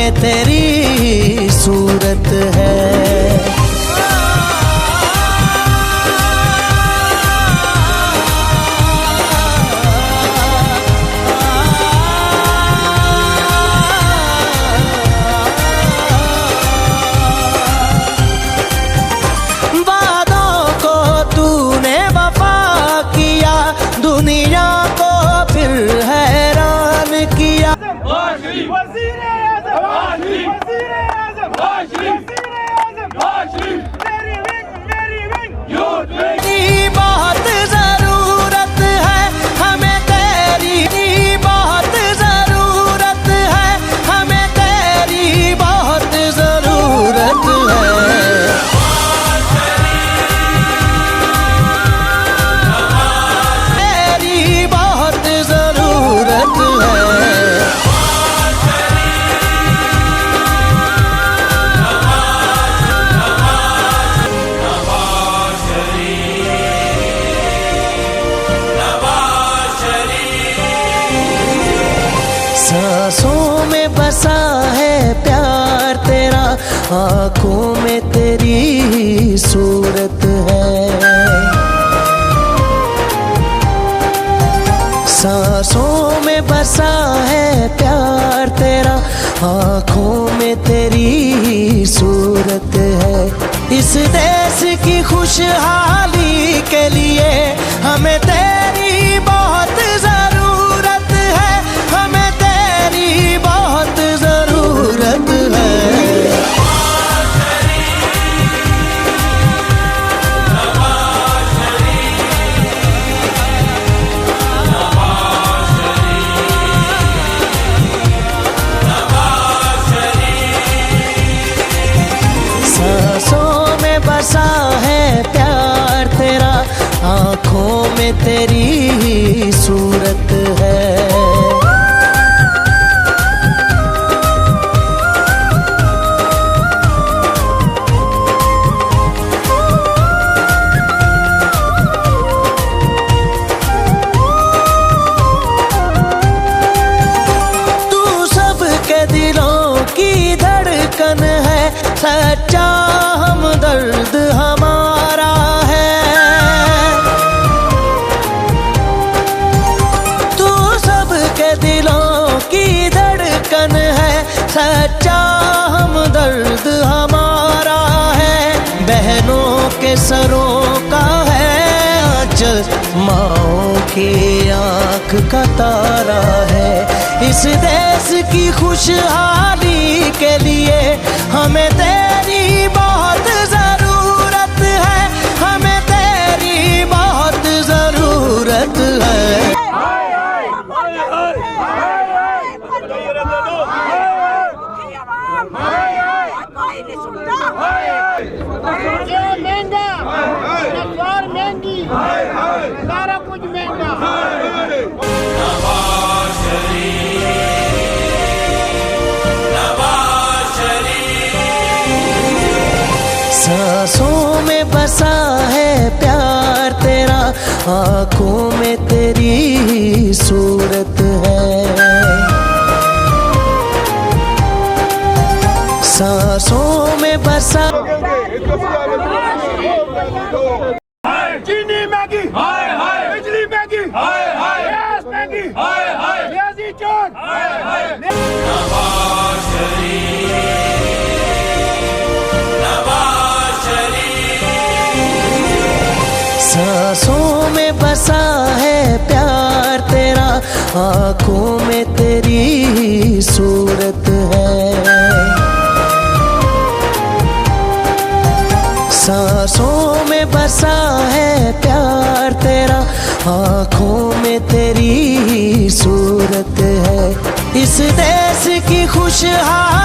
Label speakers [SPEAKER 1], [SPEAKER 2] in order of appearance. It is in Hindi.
[SPEAKER 1] में तेरी सूरत है। दुनिया को फिर हैरान किया। तेरी बहुत जरूरत है हमें, तेरी बहुत जरूरत है हमें, तेरी बहुत जरूरत है। सांसों में बसा है प्यार तेरा, आँखों में तेरी सूरत है। सांसों में बसा है प्यार तेरा, आँखों में तेरी सूरत है। इस देश की खुशहाली के लिए हमें तेरी बहुत जरूरत है, हमें तेरी बहुत जरूरत है। सांसों में बसा है प्यार तेरा, आँखों में तेरी सूरत है। तू सबके दिलों की धड़कन है, सच्चा हमदर्द हमारा है। तू सबके दिलों की धड़कन है, सच्चा हमदर्द हमारा है। बहनों के सरों का है आंचल, माँओं की आँख का तारा है। इस देश की खुशहाली के लिए हमें तेरी बहुत जरूरत है, हमें तेरी बहुत जरूरत है।
[SPEAKER 2] सारा कुछ महंगा।
[SPEAKER 1] सांसों में बसा है प्यार तेरा, आँखों में तेरी सूरत है। सांसों में बसा
[SPEAKER 2] चीनी महंगी, बिजली महंगी, गैस महंगी, प्याजी चोट,
[SPEAKER 1] सांसों में बसा है प्यार तेरा, आँखों में तेरी सूरत है। सांसों में बसा है प्यार तेरा, आँखों में तेरी सूरत है। इस देश की खुशहाली